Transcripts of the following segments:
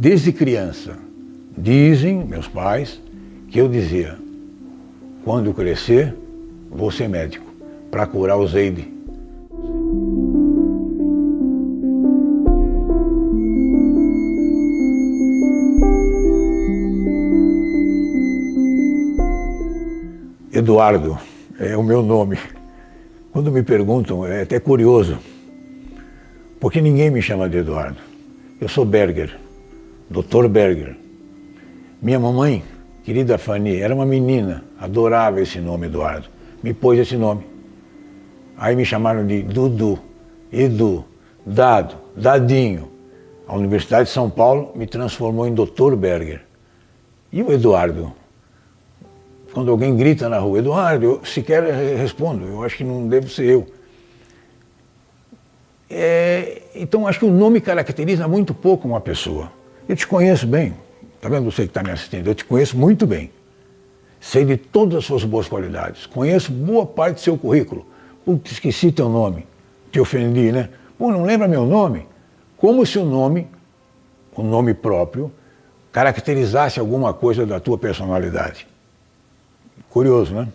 Desde criança, dizem meus pais que eu dizia: quando eu crescer, vou ser médico, para curar o Zeide. Eduardo é o meu nome. Quando me perguntam, é até curioso, porque ninguém me chama de Eduardo. Eu sou Berger, Dr. Berger. Minha mamãe, querida Fanny, era uma menina, adorava esse nome, Eduardo. Me pôs esse nome. Aí me chamaram de Dudu, Edu, Dado, Dadinho. A Universidade de São Paulo me transformou em Dr. Berger. E o Eduardo? Quando alguém grita na rua, Eduardo, eu sequer respondo, eu acho que não devo ser eu. Então acho que o nome caracteriza muito pouco uma pessoa. Eu te conheço bem, tá vendo você que está me assistindo? Eu te conheço muito bem. Sei de todas as suas boas qualidades, conheço boa parte do seu currículo. Putz, esqueci teu nome, te ofendi, né? Pô, não lembra meu nome? Como se o nome próprio, caracterizasse alguma coisa da tua personalidade. Curioso, né?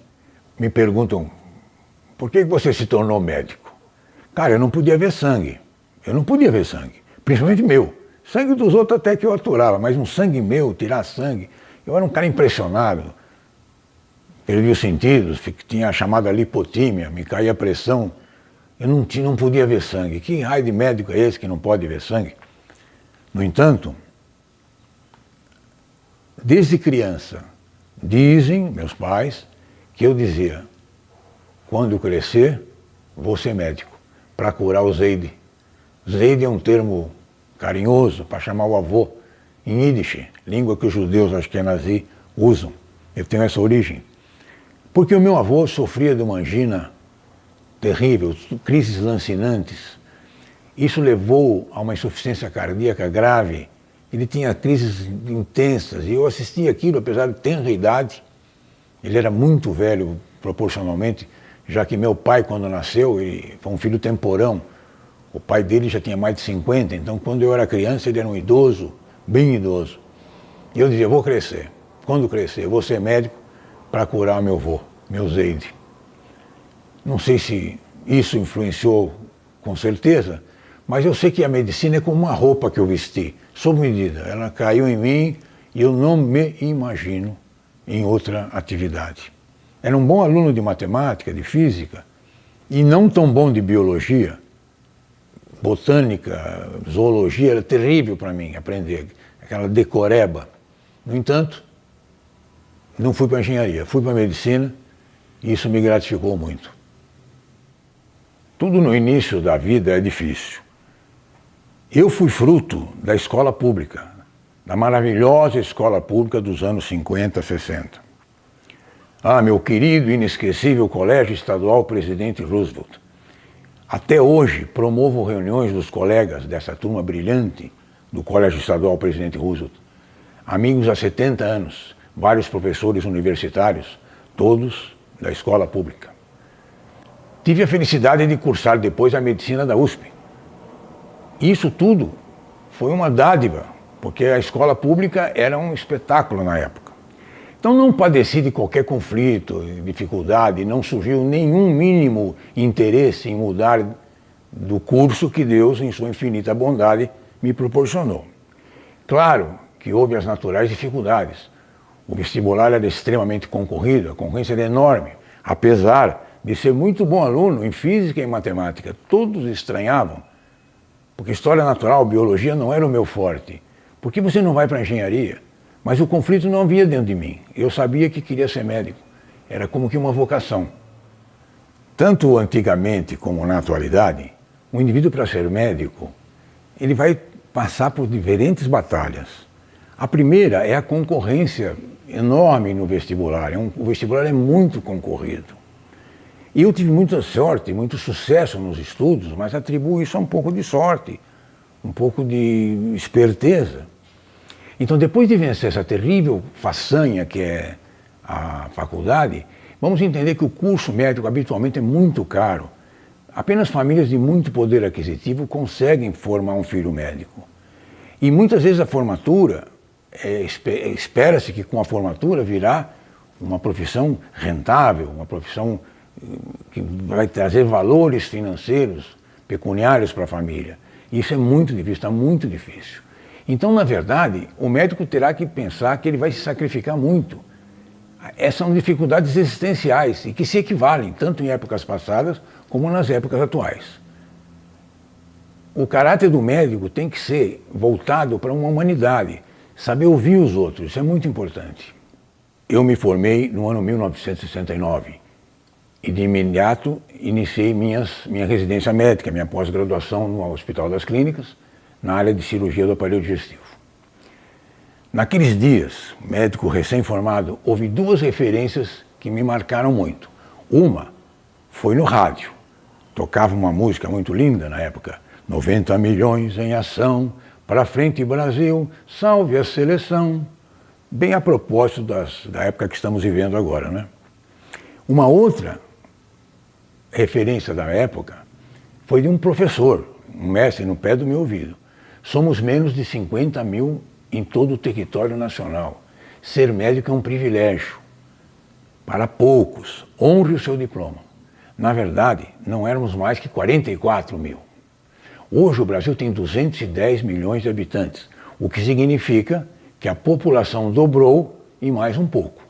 Me perguntam, por que você se tornou médico? Cara, eu não podia ver sangue. Eu não podia ver sangue, principalmente meu. Sangue dos outros até que eu aturava, mas um sangue meu, tirar sangue, eu era um cara impressionado. Perdi os sentidos, tinha a chamada lipotímia, me caía a pressão. Eu não podia ver sangue. Que raio de médico é esse que não pode ver sangue? No entanto, desde criança, dizem meus pais que eu dizia: quando eu crescer, vou ser médico, para curar o Zeide. Zeide é um termo carinhoso para chamar o avô, em Yiddish, língua que os judeus ashkenazi usam. Eu tenho essa origem. Porque o meu avô sofria de uma angina terrível, crises lancinantes. Isso levou a uma insuficiência cardíaca grave. Ele tinha crises intensas e eu assistia aquilo, apesar de tenra idade. Ele era muito velho proporcionalmente, já que meu pai, quando nasceu, ele foi um filho temporão. O pai dele já tinha mais de 50, então quando eu era criança ele era um idoso, bem idoso. E eu dizia: vou crescer. Quando crescer, vou ser médico para curar meu avô, meu Zeide. Não sei se isso influenciou com certeza, mas eu sei que a medicina é como uma roupa que eu vesti, sob medida. Ela caiu em mim e eu não me imagino em outra atividade. Era um bom aluno de matemática, de física, e não tão bom de biologia. Botânica, zoologia, era terrível para mim aprender, aquela decoreba. No entanto, não fui para a engenharia, fui para a medicina e isso me gratificou muito. Tudo no início da vida é difícil. Eu fui fruto da escola pública, da maravilhosa escola pública dos anos 50, 60. Ah, meu querido e inesquecível Colégio Estadual Presidente Roosevelt. Até hoje promovo reuniões dos colegas dessa turma brilhante do Colégio Estadual Presidente Roosevelt. Amigos há 70 anos, vários professores universitários, todos da escola pública. Tive a felicidade de cursar depois a medicina da USP. Isso tudo foi uma dádiva, porque a escola pública era um espetáculo na época. Então não padeci de qualquer conflito, dificuldade, não surgiu nenhum mínimo interesse em mudar do curso que Deus, em sua infinita bondade, me proporcionou. Claro que houve as naturais dificuldades. O vestibular era extremamente concorrido, a concorrência era enorme, apesar de ser muito bom aluno em física e matemática. Todos estranhavam, porque história natural, biologia não era o meu forte. Por que você não vai para a engenharia? Mas o conflito não havia dentro de mim. Eu sabia que queria ser médico. Era como que uma vocação. Tanto antigamente como na atualidade, o indivíduo, para ser médico, ele vai passar por diferentes batalhas. A primeira é a concorrência enorme no vestibular. O vestibular é muito concorrido. E eu tive muita sorte, muito sucesso nos estudos, mas atribuo isso a um pouco de sorte, um pouco de esperteza. Então, depois de vencer essa terrível façanha que é a faculdade, vamos entender que o curso médico habitualmente é muito caro. Apenas famílias de muito poder aquisitivo conseguem formar um filho médico. E muitas vezes a formatura, espera-se que com a formatura virá uma profissão rentável, uma profissão que vai trazer valores financeiros, pecuniários para a família. Isso é muito difícil, está muito difícil. Então, na verdade, o médico terá que pensar que ele vai se sacrificar muito. Essas são dificuldades existenciais e que se equivalem tanto em épocas passadas como nas épocas atuais. O caráter do médico tem que ser voltado para uma humanidade, saber ouvir os outros, isso é muito importante. Eu me formei no ano 1969 e de imediato iniciei minha residência médica, minha pós-graduação no Hospital das Clínicas, na área de cirurgia do aparelho digestivo. Naqueles dias, médico recém-formado, houve duas referências que me marcaram muito. Uma foi no rádio, tocava uma música muito linda na época, 90 milhões em ação, para frente Brasil, salve a seleção. Bem a propósito da época que estamos vivendo agora, né? Uma outra referência da época foi de um professor, um mestre no pé do meu ouvido. Somos menos de 50 mil em todo o território nacional. Ser médico é um privilégio. Para poucos, honre o seu diploma. Na verdade, não éramos mais que 44 mil. Hoje o Brasil tem 210 milhões de habitantes, o que significa que a população dobrou e mais um pouco.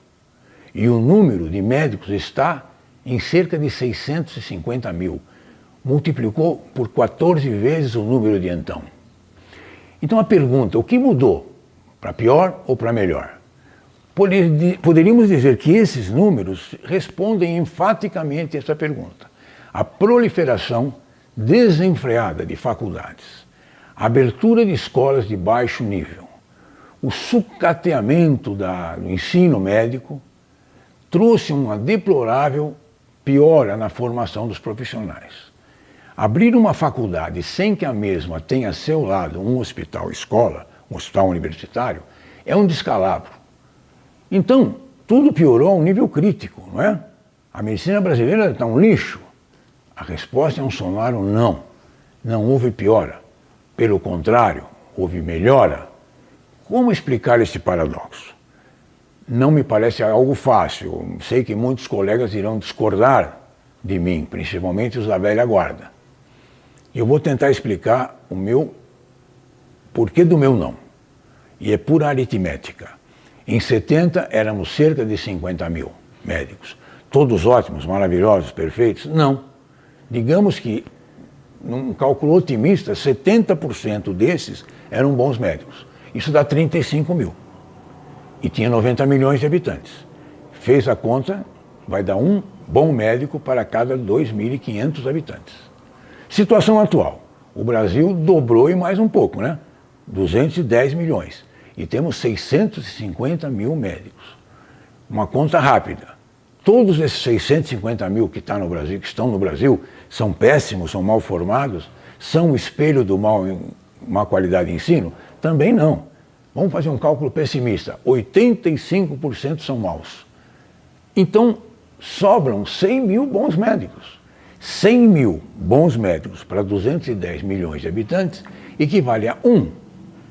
E o número de médicos está em cerca de 650 mil. Multiplicou por 14 vezes o número de então. Então a pergunta, o que mudou? Para pior ou para melhor? Poderíamos dizer que esses números respondem enfaticamente essa pergunta. A proliferação desenfreada de faculdades, a abertura de escolas de baixo nível, o sucateamento do ensino médico trouxe uma deplorável piora na formação dos profissionais. Abrir uma faculdade sem que a mesma tenha a seu lado um hospital-escola, um hospital universitário, é um descalabro. Então, tudo piorou a um nível crítico, não é? A medicina brasileira está um lixo. A resposta é um sonoro não. Não houve piora. Pelo contrário, houve melhora. Como explicar esse paradoxo? Não me parece algo fácil. Sei que muitos colegas irão discordar de mim, principalmente os da velha guarda. Eu vou tentar explicar o porquê do meu não. E é pura aritmética. Em 70 éramos cerca de 50 mil médicos. Todos ótimos, maravilhosos, perfeitos? Não. Digamos que, num cálculo otimista, 70% desses eram bons médicos. Isso dá 35 mil. E tinha 90 milhões de habitantes. Fez a conta, vai dar um bom médico para cada 2.500 habitantes. Situação atual. O Brasil dobrou e mais um pouco, né? 210 milhões. E temos 650 mil médicos. Uma conta rápida. Todos esses 650 mil que estão no Brasil, são péssimos, são mal formados, são o espelho do má qualidade de ensino? Também não. Vamos fazer um cálculo pessimista. 85% são maus. Então, sobram 100 mil bons médicos. 100 mil bons médicos para 210 milhões de habitantes equivale a um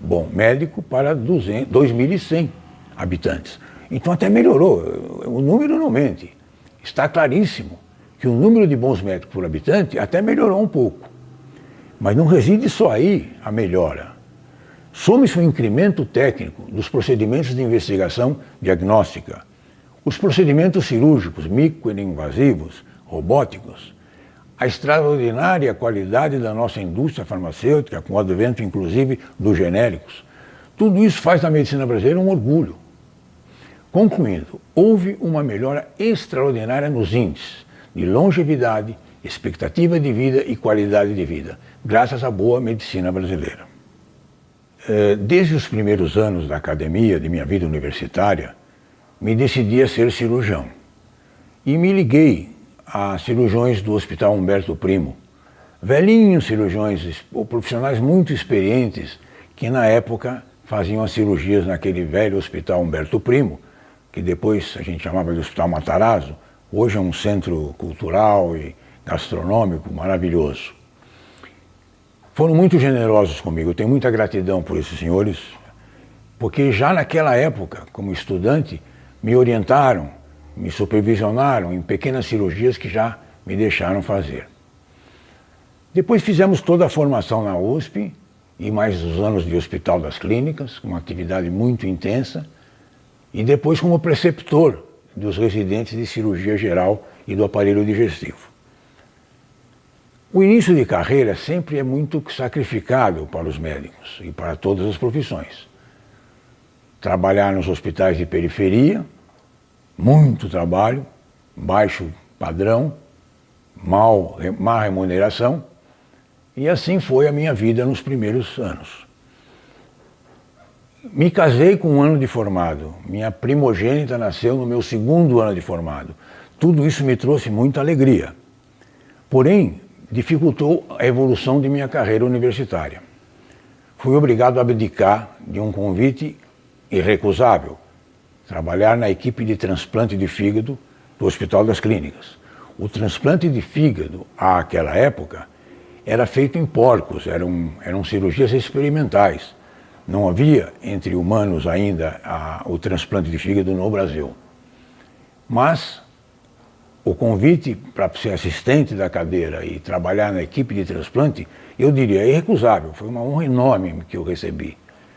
bom médico para 2.100 habitantes. Então até melhorou, o número não mente. Está claríssimo que o número de bons médicos por habitante até melhorou um pouco. Mas não reside só aí a melhora. Some-se o incremento técnico dos procedimentos de investigação diagnóstica, os procedimentos cirúrgicos microinvasivos, robóticos, a extraordinária qualidade da nossa indústria farmacêutica, com o advento inclusive dos genéricos. Tudo isso faz da medicina brasileira um orgulho. Concluindo, houve uma melhora extraordinária nos índices de longevidade, expectativa de vida e qualidade de vida, graças à boa medicina brasileira. Desde os primeiros anos da academia, de minha vida universitária, me decidi a ser cirurgião. E me liguei a cirurgiões do Hospital Humberto Primo, velhinhos cirurgiões, profissionais muito experientes, que na época faziam as cirurgias naquele velho Hospital Humberto Primo, que depois a gente chamava de Hospital Matarazzo, hoje é um centro cultural e gastronômico maravilhoso. foram muito generosos comigo. Eu tenho muita gratidão por esses senhores, porque já naquela época, como estudante, me orientaram, me supervisionaram em pequenas cirurgias que já me deixaram fazer. Depois fizemos toda a formação na USP e mais os anos de Hospital das Clínicas, com uma atividade muito intensa, e depois como preceptor dos residentes de cirurgia geral e do aparelho digestivo. O início de carreira sempre é muito sacrificado para os médicos e para todas as profissões. Trabalhar nos hospitais de periferia, muito trabalho, baixo padrão, má remuneração, e assim foi a minha vida nos primeiros anos. Me casei com 1 ano de formado, minha primogênita nasceu no meu 2º ano de formado. Tudo isso me trouxe muita alegria, porém dificultou a evolução de minha carreira universitária. Fui obrigado a abdicar de um convite irrecusável, trabalhar na equipe de transplante de fígado do Hospital das Clínicas. O transplante de fígado, àquela época, era feito em porcos, eram cirurgias experimentais. Não havia entre humanos ainda o transplante de fígado no Brasil. Mas o convite para ser assistente da cadeira e trabalhar na equipe de transplante, eu diria irrecusável, foi uma honra enorme que eu recebi,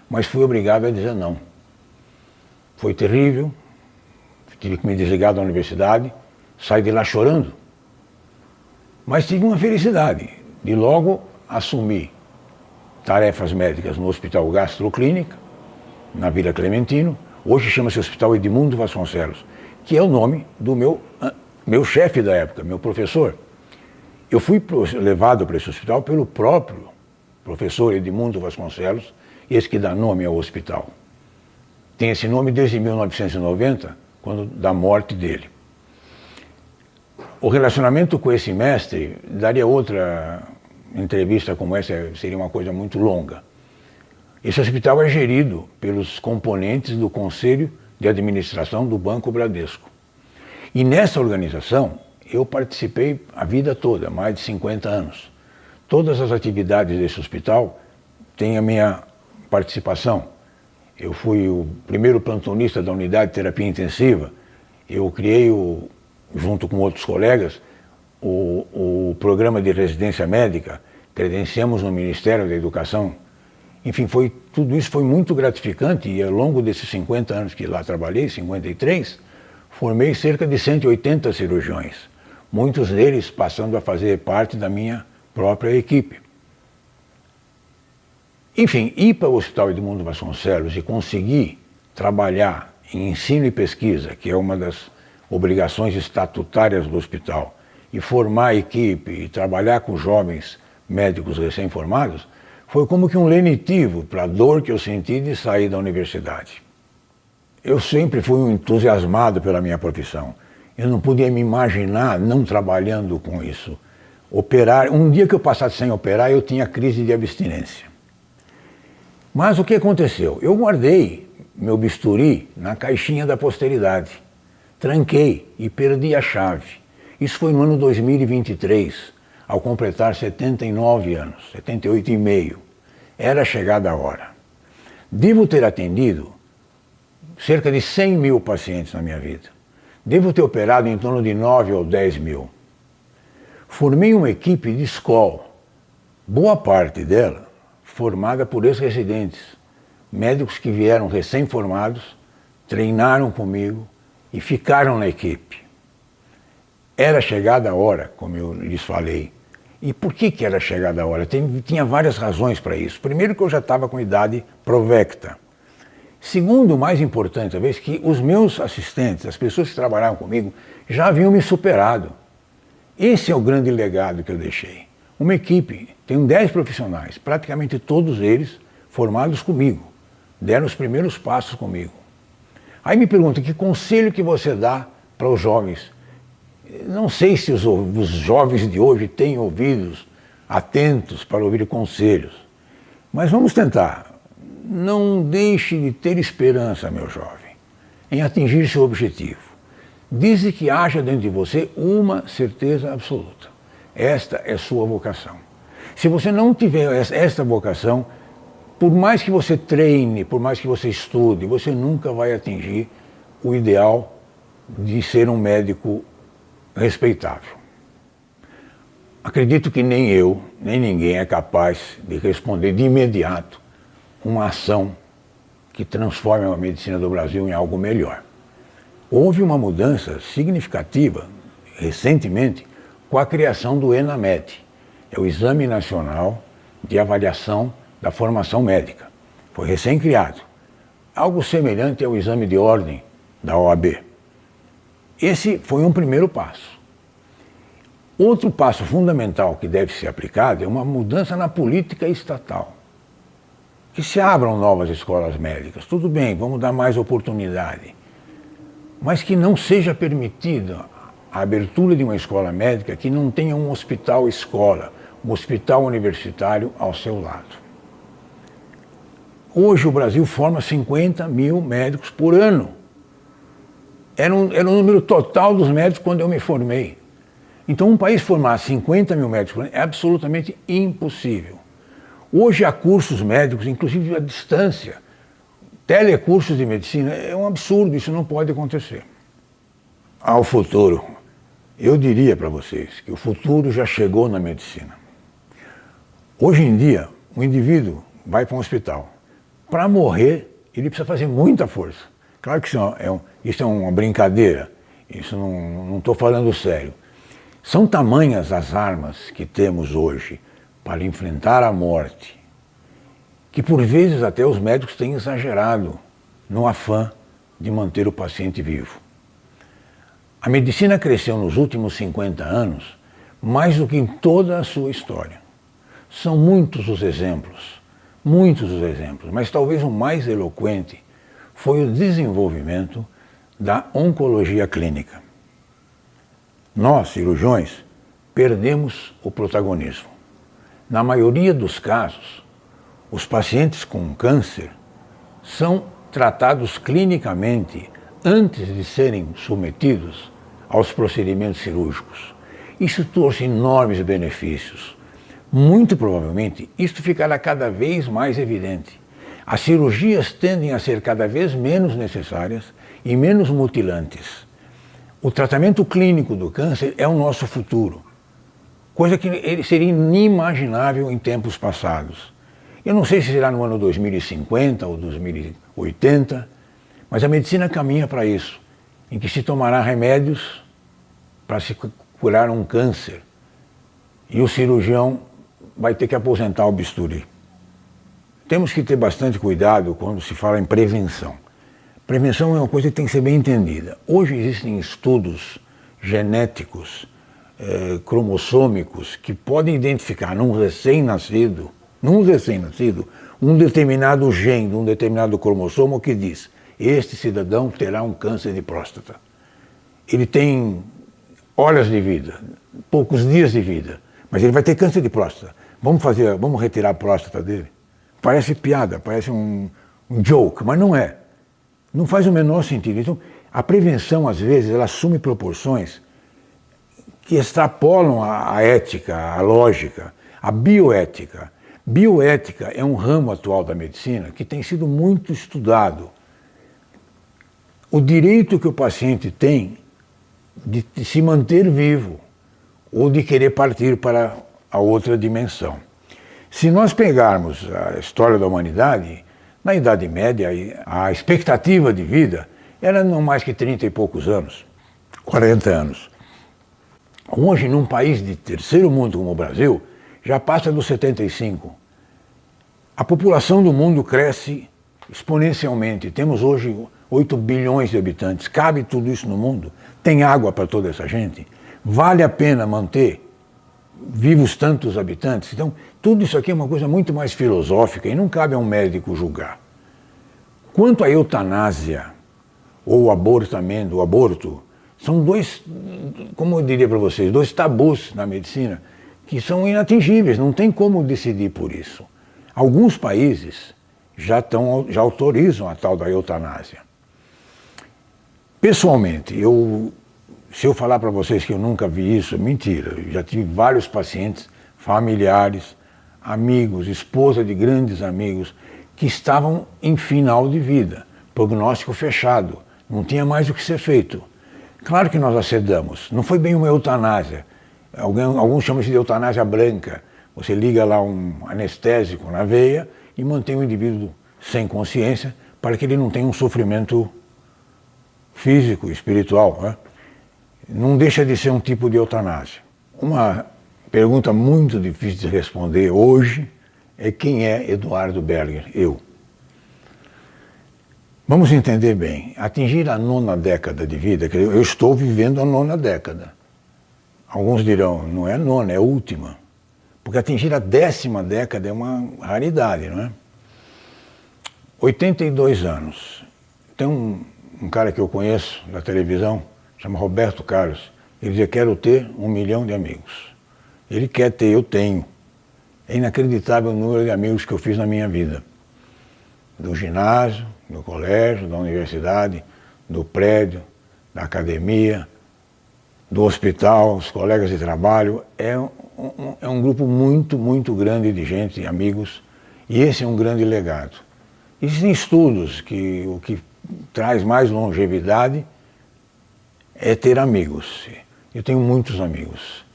mas fui obrigado a dizer não. Foi terrível, tive que me desligar da universidade, saí de lá chorando, mas tive uma felicidade de logo assumir tarefas médicas no Hospital Gastroclínica, na Vila Clementino, hoje chama-se Hospital Edmundo Vasconcelos, que é o nome do meu chefe da época, meu professor. Eu fui levado para esse hospital pelo próprio professor Edmundo Vasconcelos, esse que dá nome ao hospital. Tem esse nome desde 1990, quando da morte dele. O relacionamento com esse mestre daria outra entrevista como essa, seria uma coisa muito longa. Esse hospital é gerido pelos componentes do Conselho de Administração do Banco Bradesco. E nessa organização eu participei a vida toda, mais de 50 anos. Todas as atividades desse hospital têm a minha participação. Eu fui o primeiro plantonista da unidade de terapia intensiva. Eu criei, junto com outros colegas, o programa de residência médica, credenciamos no Ministério da Educação. Enfim, tudo isso foi muito gratificante e ao longo desses 50 anos que lá trabalhei, 53, formei cerca de 180 cirurgiões, muitos deles passando a fazer parte da minha própria equipe. Enfim, ir para o Hospital Edmundo Vasconcelos e conseguir trabalhar em ensino e pesquisa, que é uma das obrigações estatutárias do hospital, e formar a equipe e trabalhar com jovens médicos recém-formados, foi como que um lenitivo para a dor que eu senti de sair da universidade. Eu sempre fui um entusiasmado pela minha profissão. Eu não podia me imaginar não trabalhando com isso. Operar, um dia que eu passasse sem operar, eu tinha crise de abstinência. Mas o que aconteceu? Eu guardei meu bisturi na caixinha da posteridade. Tranquei e perdi a chave. Isso foi no ano 2023, ao completar 79 anos, 78 e meio. Era chegada a hora. Devo ter atendido cerca de 100 mil pacientes na minha vida. Devo ter operado em torno de 9 ou 10 mil. Formei uma equipe de escola, boa parte dela formada por ex-residentes, médicos que vieram recém-formados, treinaram comigo e ficaram na equipe. Era chegada a hora, como eu lhes falei. E por que era chegada a hora? Tinha várias razões para isso. Primeiro, que eu já estava com idade provecta. Segundo, mais importante, talvez, que os meus assistentes, as pessoas que trabalhavam comigo, já haviam me superado. Esse é o grande legado que eu deixei. Uma equipe, tenho 10 profissionais, praticamente todos eles formados comigo, deram os primeiros passos comigo. Aí me perguntam, que conselho que você dá para os jovens? Não sei se os jovens de hoje têm ouvidos atentos para ouvir conselhos, mas vamos tentar. Não deixe de ter esperança, meu jovem, em atingir seu objetivo. Desde que haja dentro de você uma certeza absoluta. Esta é sua vocação. Se você não tiver essa vocação, por mais que você treine, por mais que você estude, você nunca vai atingir o ideal de ser um médico respeitável. Acredito que nem eu, nem ninguém é capaz de responder de imediato uma ação que transforme a medicina do Brasil em algo melhor. Houve uma mudança significativa, recentemente, com a criação do ENAMED, é o Exame Nacional de Avaliação da Formação Médica. Foi recém-criado, algo semelhante ao exame de ordem da OAB. Esse foi um primeiro passo. Outro passo fundamental que deve ser aplicado é uma mudança na política estatal. Que se abram novas escolas médicas, tudo bem, vamos dar mais oportunidade, mas que não seja permitida a abertura de uma escola médica que não tenha um hospital-escola, um hospital universitário ao seu lado. Hoje o Brasil forma 50 mil médicos por ano. Era o número total dos médicos quando eu me formei. Então um país formar 50 mil médicos por ano é absolutamente impossível. Hoje há cursos médicos, inclusive à distância, telecursos de medicina, é um absurdo, isso não pode acontecer. Ao futuro, eu diria para vocês que o futuro já chegou na medicina. Hoje em dia, o indivíduo vai para um hospital. Para morrer, ele precisa fazer muita força. Claro que isso é uma brincadeira, isso não estou falando sério. São tamanhas as armas que temos hoje para enfrentar a morte, que por vezes até os médicos têm exagerado no afã de manter o paciente vivo. A medicina cresceu nos últimos 50 anos mais do que em toda a sua história. São muitos os exemplos, mas talvez o mais eloquente foi o desenvolvimento da oncologia clínica. Nós, cirurgiões, perdemos o protagonismo. Na maioria dos casos, os pacientes com câncer são tratados clinicamente antes de serem submetidos aos procedimentos cirúrgicos. Isso trouxe enormes benefícios. Muito provavelmente, isto ficará cada vez mais evidente. As cirurgias tendem a ser cada vez menos necessárias e menos mutilantes. O tratamento clínico do câncer é o nosso futuro, coisa que seria inimaginável em tempos passados. Eu não sei se será no ano 2050 ou 2080, mas a medicina caminha para isso, em que se tomará remédios para se curar um câncer e o cirurgião vai ter que aposentar o bisturi. Temos que ter bastante cuidado quando se fala em prevenção. Prevenção é uma coisa que tem que ser bem entendida. Hoje existem estudos genéticos, cromossômicos, que podem identificar num recém-nascido, um determinado gene, um determinado cromossomo que diz: este cidadão terá um câncer de próstata. Ele tem horas de vida, poucos dias de vida, mas ele vai ter câncer de próstata. Vamos retirar a próstata dele? Parece piada, parece um joke, mas não é. Não faz o menor sentido. Então, a prevenção, às vezes, ela assume proporções que extrapolam a ética, a lógica, a bioética. Bioética é um ramo atual da medicina que tem sido muito estudado. O direito que o paciente tem de se manter vivo ou de querer partir para a outra dimensão. Se nós pegarmos a história da humanidade, na Idade Média, a expectativa de vida era não mais que 30 e poucos anos, 40 anos. Hoje, num país de terceiro mundo como o Brasil, já passa dos 75. A população do mundo cresce exponencialmente. Temos hoje 8 bilhões de habitantes. Cabe tudo isso no mundo? Tem água para toda essa gente? Vale a pena manter vivos tantos habitantes? Então, tudo isso aqui é uma coisa muito mais filosófica e não cabe a um médico julgar. Quanto à eutanásia ou abortamento, o aborto, são dois, como eu diria para vocês, dois tabus na medicina que são inatingíveis, não tem como decidir por isso. Alguns países já autorizam a tal da eutanásia. Pessoalmente, se eu falar para vocês que eu nunca vi isso, é mentira. Eu já tive vários pacientes, familiares, amigos, esposa de grandes amigos, que estavam em final de vida, prognóstico fechado, não tinha mais o que ser feito. Claro que nós acedamos, não foi bem uma eutanásia, alguns chamam isso de eutanásia branca, você liga lá um anestésico na veia e mantém o indivíduo sem consciência para que ele não tenha um sofrimento físico, espiritual, né? Não deixa de ser um tipo de eutanásia. Uma pergunta muito difícil de responder hoje é quem é Eduardo Berger? Eu. Vamos entender bem, atingir a 9ª década de vida, que eu estou vivendo a 9ª década. Alguns dirão, não é a 9ª, é a última. Porque atingir a 10ª década é uma raridade, não é? 82 anos. Tem um cara que eu conheço da televisão, chama Roberto Carlos. Ele dizia, quero ter 1 milhão de amigos. Ele quer ter, eu tenho. É inacreditável o número de amigos que eu fiz na minha vida. Do ginásio, do colégio, da universidade, do prédio, da academia, do hospital, os colegas de trabalho. É um grupo muito, muito grande de gente, de amigos, e esse é um grande legado. Existem estudos que o que traz mais longevidade é ter amigos. Eu tenho muitos amigos.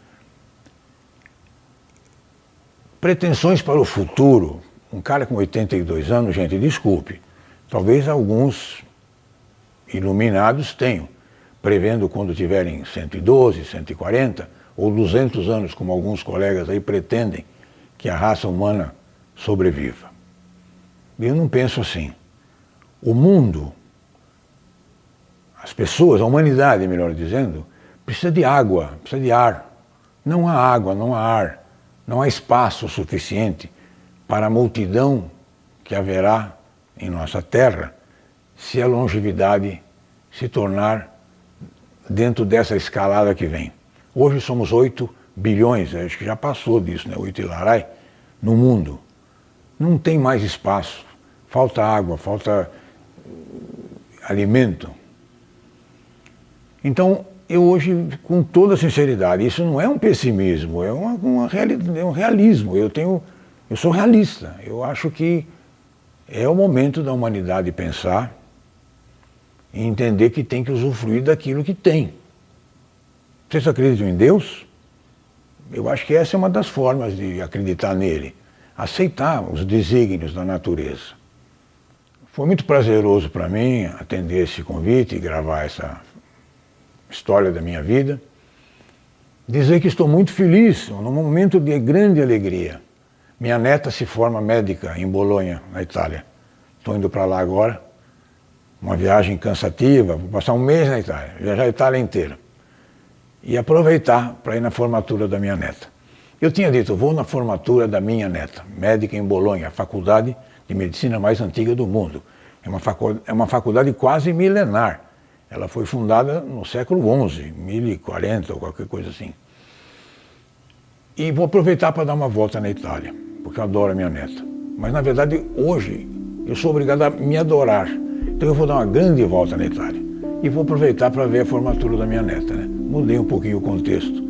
Pretensões para o futuro, um cara com 82 anos, gente, desculpe, talvez alguns iluminados tenham, prevendo quando tiverem 112, 140 ou 200 anos, como alguns colegas aí pretendem que a raça humana sobreviva. Eu não penso assim. O mundo, as pessoas, a humanidade, melhor dizendo, precisa de água, precisa de ar. Não há água, não há ar, não há espaço suficiente para a multidão que haverá em nossa Terra se a longevidade se tornar dentro dessa escalada que vem. Hoje somos 8 bilhões, acho que já passou disso, né? 8 e larai, no mundo. Não tem mais espaço, falta água, falta alimento. Então, eu hoje, com toda sinceridade, isso não é um pessimismo, é um realismo. Eu sou realista, eu acho que é o momento da humanidade pensar e entender que tem que usufruir daquilo que tem. Vocês acreditam em Deus? Eu acho que essa é uma das formas de acreditar nele, aceitar os desígnios da natureza. Foi muito prazeroso para mim atender esse convite e gravar essa história da minha vida. Dizer que estou muito feliz, num momento de grande alegria. Minha neta se forma médica em Bolonha, na Itália. Estou indo para lá agora, uma viagem cansativa, vou passar um mês na Itália, viajar a Itália inteira. E aproveitar para ir na formatura da minha neta. Eu tinha dito, vou na formatura da minha neta, médica em Bolonha, a faculdade de medicina mais antiga do mundo. É uma faculdade quase milenar. Ela foi fundada no século XI, 1040 ou qualquer coisa assim. E vou aproveitar para dar uma volta na Itália, porque eu adoro a minha neta. Mas na verdade hoje eu sou obrigado a me adorar. Então eu vou dar uma grande volta na Itália. E vou aproveitar para ver a formatura da minha neta, né? Mudei um pouquinho o contexto.